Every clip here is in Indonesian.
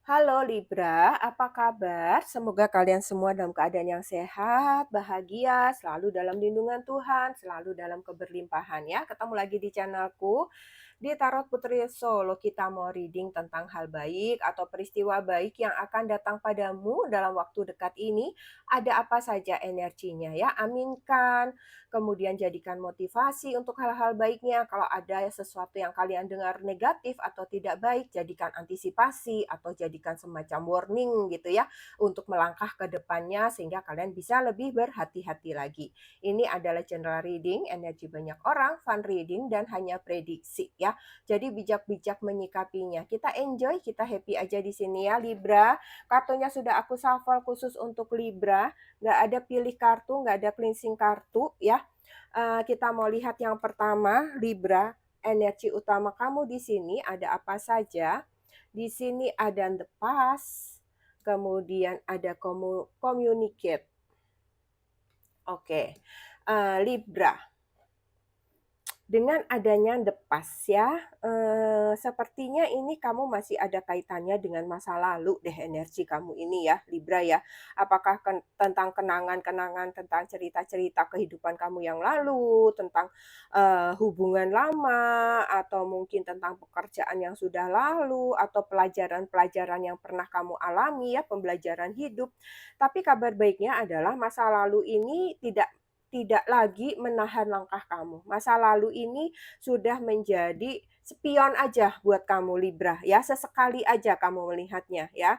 Halo Libra, apa kabar? Semoga kalian semua dalam keadaan yang sehat, bahagia, selalu dalam lindungan Tuhan, selalu dalam keberlimpahan ya. Ketemu lagi di channelku. Di Tarot Putri Solo kita mau reading tentang hal baik atau peristiwa baik yang akan datang padamu dalam waktu dekat ini. Ada apa saja energinya ya, aminkan. Kemudian jadikan motivasi untuk hal-hal baiknya. Kalau ada sesuatu yang kalian dengar negatif atau tidak baik, jadikan antisipasi atau jadikan semacam warning gitu ya, untuk melangkah ke depannya sehingga kalian bisa lebih berhati-hati lagi. Ini adalah general reading, energi banyak orang, fun reading, dan hanya prediksi ya. Jadi bijak-bijak menyikapinya. Kita enjoy, kita happy aja di sini ya Libra. Kartunya sudah aku shuffle khusus untuk Libra. Nggak ada pilih kartu, nggak ada cleansing kartu ya. Kita mau lihat yang pertama, Libra, energi utama kamu di sini ada apa saja? Di sini ada the past, kemudian ada communicate. Oke, Libra. Dengan adanya The Past ya, sepertinya ini kamu masih ada kaitannya dengan masa lalu deh energi kamu ini ya, Libra ya. Apakah tentang kenangan-kenangan, tentang cerita-cerita kehidupan kamu yang lalu, tentang, hubungan lama, atau mungkin tentang pekerjaan yang sudah lalu, atau pelajaran-pelajaran yang pernah kamu alami ya, pembelajaran hidup. Tapi kabar baiknya adalah masa lalu ini tidak lagi menahan langkah kamu. Masa lalu ini sudah menjadi spion aja buat kamu Libra ya, sesekali aja kamu melihatnya ya.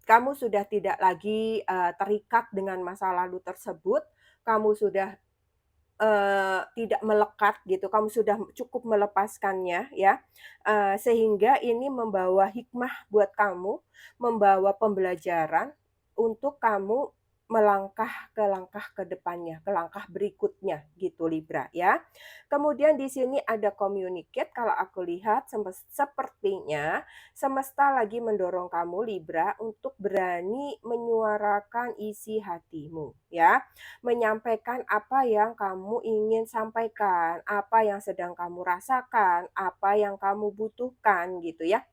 Kamu sudah tidak lagi, terikat dengan masa lalu tersebut, kamu sudah, tidak melekat gitu, kamu sudah cukup melepaskannya ya, sehingga ini membawa hikmah buat kamu, membawa pembelajaran untuk kamu melangkah ke depannya, ke langkah berikutnya gitu Libra ya. Kemudian di sini ada communicate, kalau aku lihat sepertinya semesta lagi mendorong kamu Libra untuk berani menyuarakan isi hatimu ya, menyampaikan apa yang kamu ingin sampaikan, apa yang sedang kamu rasakan, apa yang kamu butuhkan gitu ya.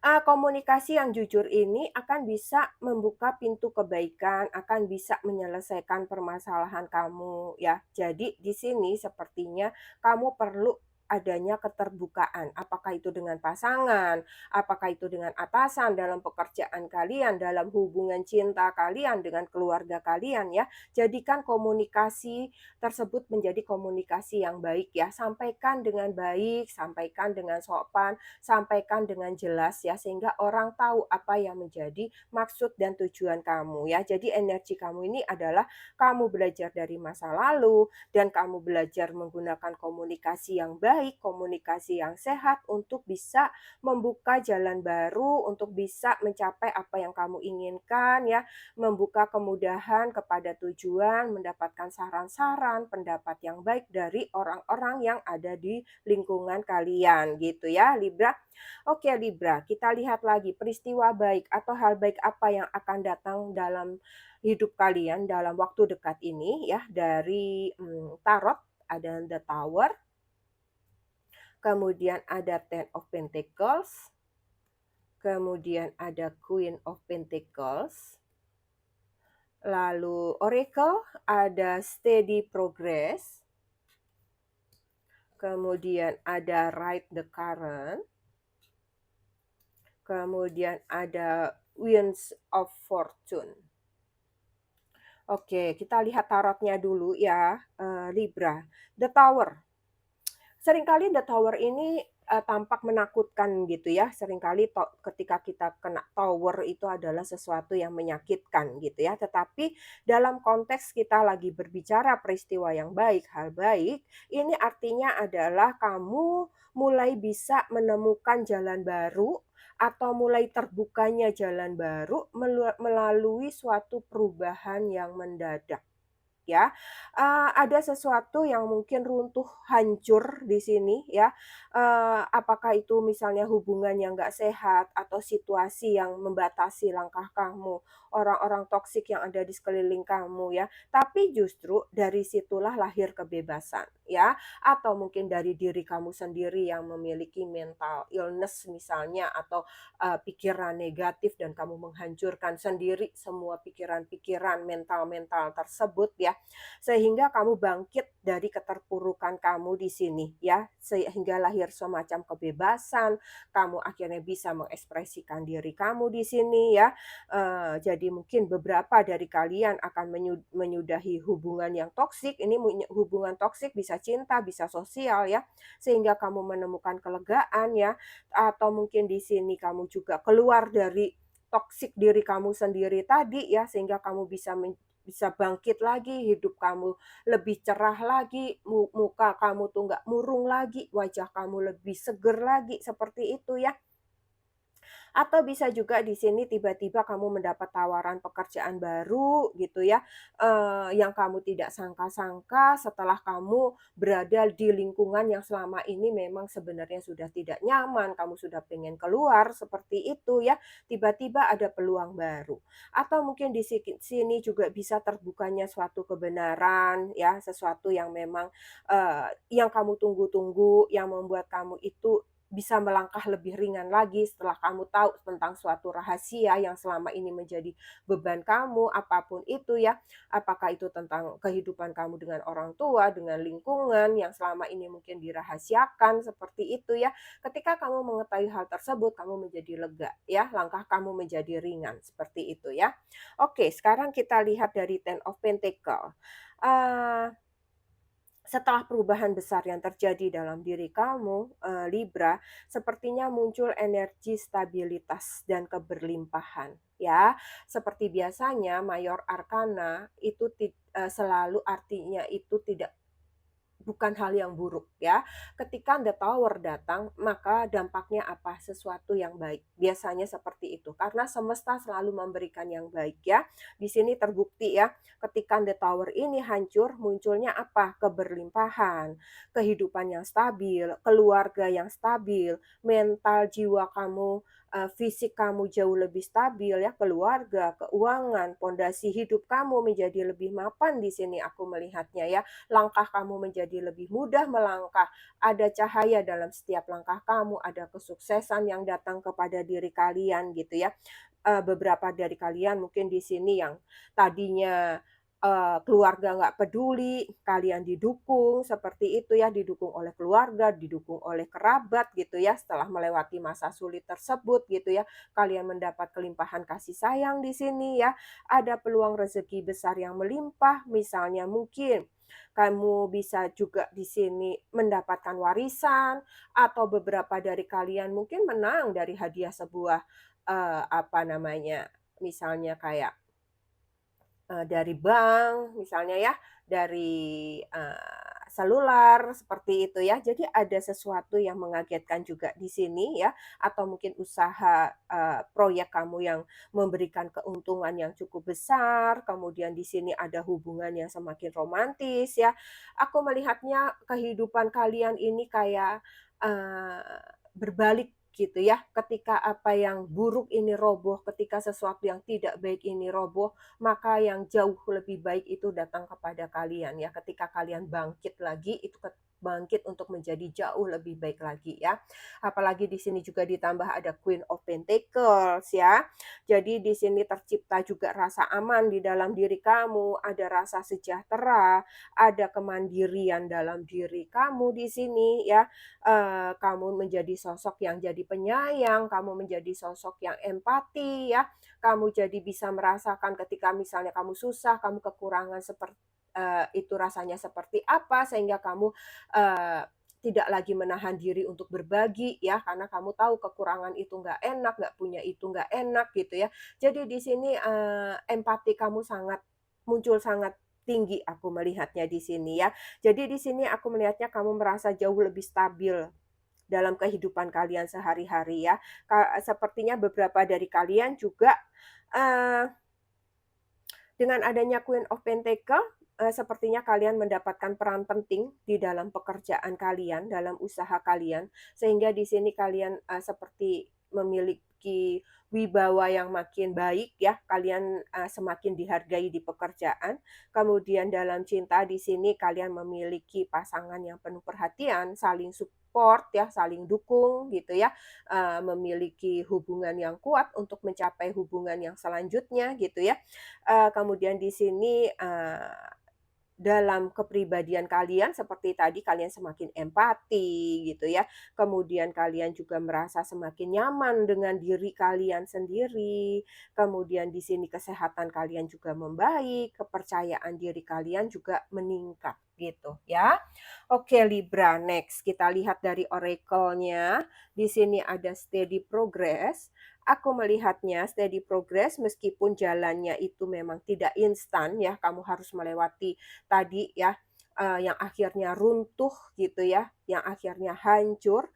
Komunikasi yang jujur ini akan bisa membuka pintu kebaikan, akan bisa menyelesaikan permasalahan kamu ya. Jadi di sini sepertinya kamu perlu adanya keterbukaan, apakah itu dengan pasangan, apakah itu dengan atasan dalam pekerjaan kalian, dalam hubungan cinta kalian dengan keluarga kalian ya. Jadikan komunikasi tersebut menjadi komunikasi yang baik ya. Sampaikan dengan baik, sampaikan dengan sopan, sampaikan dengan jelas ya, sehingga orang tahu apa yang menjadi maksud dan tujuan kamu ya. Jadi energi kamu ini adalah kamu belajar dari masa lalu dan kamu belajar menggunakan komunikasi yang baik, komunikasi yang sehat untuk bisa membuka jalan baru, untuk bisa mencapai apa yang kamu inginkan ya, membuka kemudahan kepada tujuan, mendapatkan saran-saran, pendapat yang baik dari orang-orang yang ada di lingkungan kalian gitu ya Libra. Oke Libra, kita lihat lagi peristiwa baik atau hal baik apa yang akan datang dalam hidup kalian dalam waktu dekat ini ya dari tarot ada The Tower, kemudian ada Ten of Pentacles, kemudian ada Queen of Pentacles, lalu Oracle ada Steady Progress, kemudian ada Ride the Current, kemudian ada Winds of Fortune. Oke, kita lihat tarotnya dulu ya, Libra. The Tower. Seringkali The Tower ini, tampak menakutkan gitu ya, seringkali ketika kita kena tower itu adalah sesuatu yang menyakitkan gitu ya. Tetapi dalam konteks kita lagi berbicara peristiwa yang baik, hal baik, ini artinya adalah kamu mulai bisa menemukan jalan baru atau mulai terbukanya jalan baru melalui suatu perubahan yang mendadak ya. Ada sesuatu yang mungkin runtuh, hancur di sini ya, apakah itu misalnya hubungan yang nggak sehat atau situasi yang membatasi langkah kamu, orang-orang toksik yang ada di sekeliling kamu ya. Tapi justru dari situlah lahir kebebasan ya, atau mungkin dari diri kamu sendiri yang memiliki mental illness misalnya, atau pikiran negatif dan kamu menghancurkan sendiri semua pikiran-pikiran mental-mental tersebut ya, sehingga kamu bangkit dari keterpurukan kamu di sini ya, sehingga lahir semacam kebebasan, kamu akhirnya bisa mengekspresikan diri kamu di sini ya. Jadi mungkin beberapa dari kalian akan menyudahi hubungan yang toksik, ini hubungan toksik bisa cinta, bisa sosial ya, sehingga kamu menemukan kelegaan ya, atau mungkin di sini kamu juga keluar dari toksik diri kamu sendiri tadi ya, sehingga kamu bisa bangkit lagi, hidup kamu lebih cerah lagi, muka kamu tuh nggak murung lagi, wajah kamu lebih seger lagi, seperti itu ya. Atau bisa juga di sini tiba-tiba kamu mendapat tawaran pekerjaan baru gitu ya, yang kamu tidak sangka-sangka setelah kamu berada di lingkungan yang selama ini memang sebenarnya sudah tidak nyaman, kamu sudah pengen keluar, seperti itu ya, tiba-tiba ada peluang baru. Atau mungkin di sini juga bisa terbukanya suatu kebenaran ya, sesuatu yang memang, yang kamu tunggu-tunggu, yang membuat kamu itu bisa melangkah lebih ringan lagi setelah kamu tahu tentang suatu rahasia yang selama ini menjadi beban kamu, apapun itu ya. Apakah itu tentang kehidupan kamu dengan orang tua, dengan lingkungan yang selama ini mungkin dirahasiakan, seperti itu ya. Ketika kamu mengetahui hal tersebut, kamu menjadi lega ya, langkah kamu menjadi ringan, seperti itu ya. Oke, sekarang kita lihat dari Ten of Pentacle. Eee Setelah perubahan besar yang terjadi dalam diri kamu, Libra, sepertinya muncul energi stabilitas dan keberlimpahan, ya. Seperti biasanya mayor arkana itu selalu artinya itu tidak. Bukan hal yang buruk ya. Ketika The Tower datang, maka dampaknya apa? Sesuatu yang baik. Biasanya seperti itu. Karena semesta selalu memberikan yang baik ya. Di sini terbukti ya, ketika The Tower ini hancur, munculnya apa? Keberlimpahan, kehidupan yang stabil, keluarga yang stabil, mental jiwa kamu, fisik kamu jauh lebih stabil ya, keluarga, keuangan, pondasi hidup kamu menjadi lebih mapan di sini aku melihatnya ya, langkah kamu menjadi lebih mudah melangkah, ada cahaya dalam setiap langkah kamu, ada kesuksesan yang datang kepada diri kalian gitu ya. Beberapa dari kalian mungkin di sini yang tadinya, keluarga nggak peduli, kalian didukung, seperti itu ya, didukung oleh keluarga, didukung oleh kerabat gitu ya, setelah melewati masa sulit tersebut gitu ya, kalian mendapat kelimpahan kasih sayang di sini ya, ada peluang rezeki besar yang melimpah, misalnya mungkin kamu bisa juga di sini mendapatkan warisan, atau beberapa dari kalian mungkin menang dari hadiah sebuah, apa namanya, misalnya kayak dari bank misalnya ya, dari, selular seperti itu ya. Jadi ada sesuatu yang mengagetkan juga di sini ya, atau mungkin usaha, proyek kamu yang memberikan keuntungan yang cukup besar, kemudian di sini ada hubungan yang semakin romantis ya. Aku melihatnya kehidupan kalian ini kayak, berbalik gitu ya, ketika apa yang buruk ini roboh, ketika sesuatu yang tidak baik ini roboh, maka yang jauh lebih baik itu datang kepada kalian ya. Ketika kalian bangkit lagi, itu bangkit untuk menjadi jauh lebih baik lagi ya. Apalagi di sini juga ditambah ada Queen of Pentacles ya. Jadi di sini tercipta juga rasa aman di dalam diri kamu, ada rasa sejahtera, ada kemandirian dalam diri kamu di sini ya. Kamu menjadi sosok yang jadi penyayang, kamu menjadi sosok yang empati ya, kamu jadi bisa merasakan ketika misalnya kamu susah, kamu kekurangan itu rasanya seperti apa, sehingga kamu, eee, tidak lagi menahan diri untuk berbagi ya, karena kamu tahu kekurangan itu nggak enak, nggak punya itu nggak enak gitu ya. Jadi di sini, empati kamu sangat tinggi aku melihatnya di sini ya. Jadi di sini aku melihatnya kamu merasa jauh lebih stabil dalam kehidupan kalian sehari-hari ya. Sepertinya beberapa dari kalian juga, eee, dengan adanya Queen of Pentacle, sepertinya kalian mendapatkan peran penting di dalam pekerjaan kalian, dalam usaha kalian, sehingga di sini kalian, seperti memiliki wibawa yang makin baik ya, kalian, semakin dihargai di pekerjaan. Kemudian dalam cinta di sini kalian memiliki pasangan yang penuh perhatian, saling support ya, saling dukung gitu ya, memiliki hubungan yang kuat untuk mencapai hubungan yang selanjutnya gitu ya. Kemudian di sini, dalam kepribadian kalian seperti tadi kalian semakin empati gitu ya, kemudian kalian juga merasa semakin nyaman dengan diri kalian sendiri, kemudian di sini kesehatan kalian juga membaik, kepercayaan diri kalian juga meningkat gitu ya. Oke Libra, next kita lihat dari oracle-nya, di sini ada steady progress. Aku melihatnya steady progress meskipun jalannya itu memang tidak instan ya, kamu harus melewati tadi ya, yang akhirnya runtuh gitu ya, yang akhirnya hancur,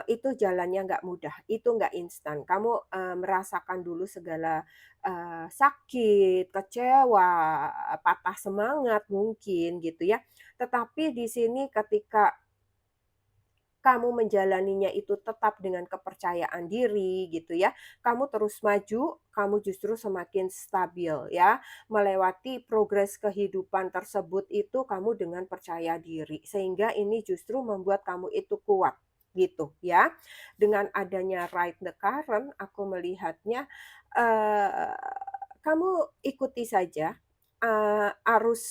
itu jalannya nggak mudah, itu nggak instan. Kamu, merasakan dulu segala, sakit, kecewa, patah semangat mungkin gitu ya. Tetapi di sini ketika kamu menjalaninya itu tetap dengan kepercayaan diri gitu ya. Kamu terus maju, kamu justru semakin stabil ya. Melewati progres kehidupan tersebut itu kamu dengan percaya diri. Sehingga ini justru membuat kamu itu kuat gitu ya. Dengan adanya ride the current, aku melihatnya eh, kamu ikuti saja arus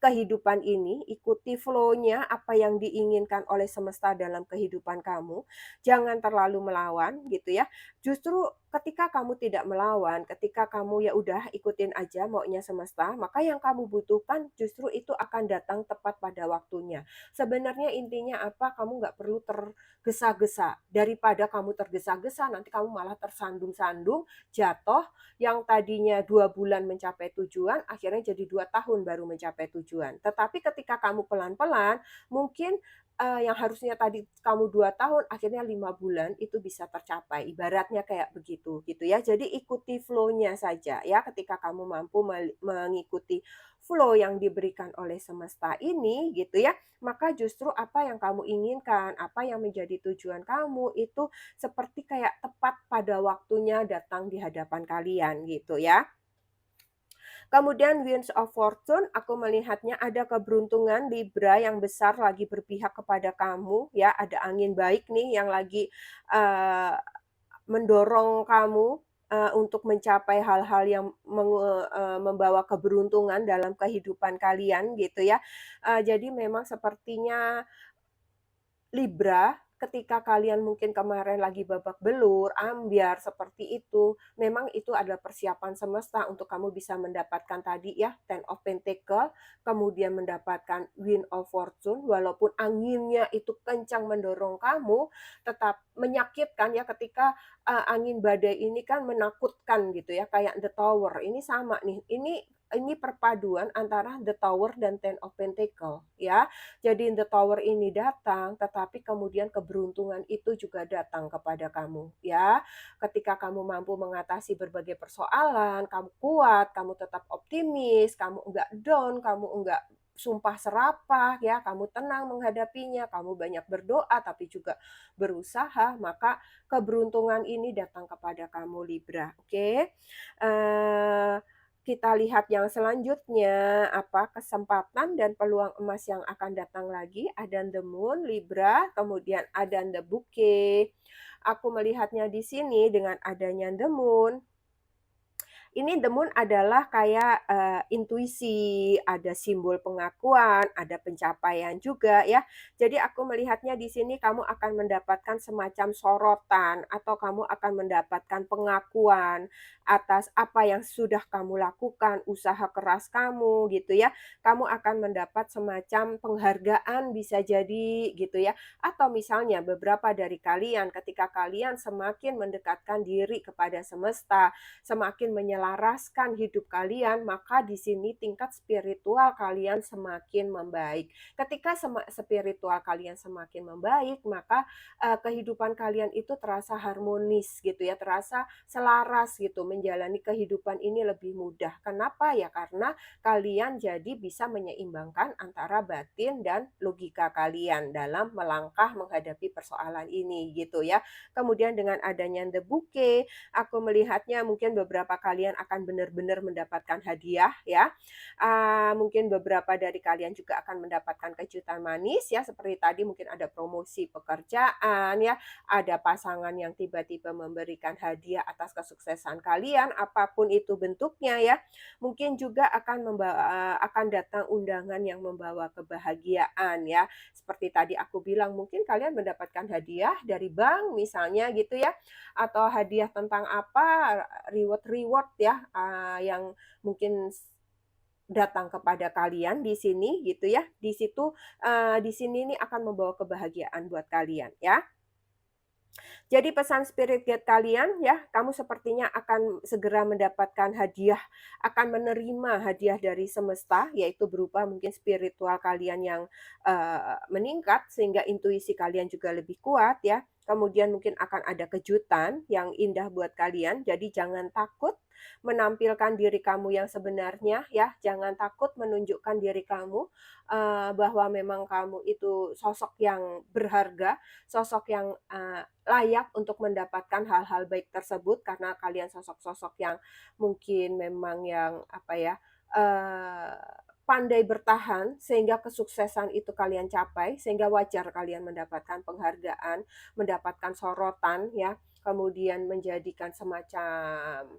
kehidupan ini, ikuti flow-nya, apa yang diinginkan oleh semesta dalam kehidupan kamu. Jangan terlalu melawan gitu ya. Justru ketika kamu tidak melawan, ketika kamu ya udah ikutin aja maunya semesta, maka yang kamu butuhkan justru itu akan datang tepat pada waktunya. Sebenarnya intinya apa? Kamu nggak perlu tergesa-gesa. Daripada kamu tergesa-gesa, nanti kamu malah tersandung-sandung, jatuh, yang tadinya 2 bulan mencapai tujuan, akhirnya jadi 2 tahun baru mencapai tujuan. Tetapi ketika kamu pelan-pelan, mungkin, yang harusnya tadi kamu 2 tahun, akhirnya 5 bulan itu bisa tercapai, ibaratnya kayak begitu, gitu ya. Jadi ikuti flow-nya saja ya, ketika kamu mampu mengikuti flow yang diberikan oleh semesta ini, gitu ya, maka justru apa yang kamu inginkan, apa yang menjadi tujuan kamu, itu seperti kayak tepat pada waktunya datang di hadapan kalian gitu ya. Kemudian Winds of Fortune, aku melihatnya ada keberuntungan Libra yang besar lagi berpihak kepada kamu ya, ada angin baik nih yang lagi eee, mendorong kamu, untuk mencapai hal-hal yang membawa keberuntungan dalam kehidupan kalian gitu ya. Jadi memang sepertinya Libra, ketika kalian mungkin kemarin lagi babak belur, ambyar, seperti itu, memang itu adalah persiapan semesta untuk kamu bisa mendapatkan tadi ya, Ten of Pentacle, kemudian mendapatkan Wind of Fortune, walaupun anginnya itu kencang mendorong kamu, tetap menyakitkan ya ketika, angin badai ini kan menakutkan gitu ya, kayak The Tower, ini sama nih, ini perpaduan antara The Tower dan Ten of Pentacle ya. Jadi The Tower ini datang, tetapi kemudian keberuntungan itu juga datang kepada kamu, ya. Ketika kamu mampu mengatasi berbagai persoalan, kamu kuat, kamu tetap optimis, kamu enggak down, kamu enggak sumpah serapah, ya, kamu tenang menghadapinya, kamu banyak berdoa tapi juga berusaha, maka keberuntungan ini datang kepada kamu Libra, oke? Eee kita lihat yang selanjutnya, apa kesempatan dan peluang emas yang akan datang lagi. Ada The Moon, Libra, kemudian ada The Bouquet. Aku melihatnya di sini dengan adanya The Moon, ini The Moon adalah kayak, intuisi, ada simbol pengakuan, ada pencapaian juga ya. Jadi aku melihatnya di sini kamu akan mendapatkan semacam sorotan atau kamu akan mendapatkan pengakuan atas apa yang sudah kamu lakukan, usaha keras kamu gitu ya. Kamu akan mendapat semacam penghargaan bisa jadi gitu ya. Atau misalnya beberapa dari kalian ketika kalian semakin mendekatkan diri kepada semesta, semakin menyelaraskan hidup kalian, maka di sini tingkat spiritual kalian semakin membaik. Ketika spiritual kalian semakin membaik, maka kehidupan kalian itu terasa harmonis gitu ya, terasa selaras gitu, menjalani kehidupan ini lebih mudah. Kenapa ya? Karena kalian jadi bisa menyeimbangkan antara batin dan logika kalian dalam melangkah menghadapi persoalan ini gitu ya. Kemudian dengan adanya The Bouquet, aku melihatnya mungkin beberapa kalian akan benar-benar mendapatkan hadiah ya. Mungkin beberapa dari kalian juga akan mendapatkan kejutan manis ya, seperti tadi mungkin ada promosi pekerjaan ya, ada pasangan yang tiba-tiba memberikan hadiah atas kesuksesan kalian, apapun itu bentuknya ya. Mungkin juga akan datang undangan yang membawa kebahagiaan ya. Seperti tadi aku bilang, mungkin kalian mendapatkan hadiah dari bank misalnya gitu ya, atau hadiah tentang apa, reward-reward ya, yang mungkin datang kepada kalian di sini gitu ya. Di situ, di sini nih akan membawa kebahagiaan buat kalian ya. Jadi pesan spirit guide kalian ya, kamu sepertinya akan segera mendapatkan hadiah, akan menerima hadiah dari semesta, yaitu berupa mungkin spiritual kalian yang meningkat sehingga intuisi kalian juga lebih kuat ya. Kemudian mungkin akan ada kejutan yang indah buat kalian. Jadi jangan takut menampilkan diri kamu yang sebenarnya ya, jangan takut menunjukkan diri kamu bahwa memang kamu itu sosok yang berharga, sosok yang layak untuk mendapatkan hal-hal baik tersebut karena kalian sosok-sosok yang mungkin memang yang apa ya, eee, pandai bertahan sehingga kesuksesan itu kalian capai, sehingga wajar kalian mendapatkan penghargaan, mendapatkan sorotan ya, kemudian menjadikan semacam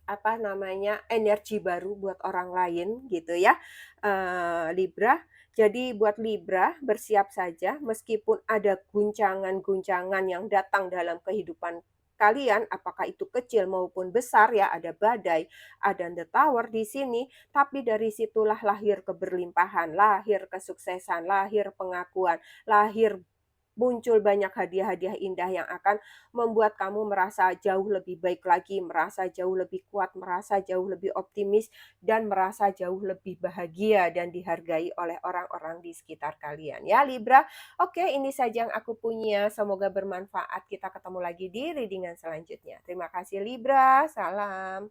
apa namanya, energi baru buat orang lain gitu ya, Libra. Jadi buat Libra, bersiap saja meskipun ada guncangan-guncangan yang datang dalam kehidupan kalian, apakah itu kecil maupun besar ya, ada badai, ada the tower di sini, tapi dari situlah lahir keberlimpahan, lahir kesuksesan, lahir pengakuan, lahir muncul banyak hadiah-hadiah indah yang akan membuat kamu merasa jauh lebih baik lagi, merasa jauh lebih kuat, merasa jauh lebih optimis, dan merasa jauh lebih bahagia dan dihargai oleh orang-orang di sekitar kalian. Ya, Libra. Oke, ini saja yang aku punya. Semoga bermanfaat. Kita ketemu lagi di readingan selanjutnya. Terima kasih, Libra. Salam.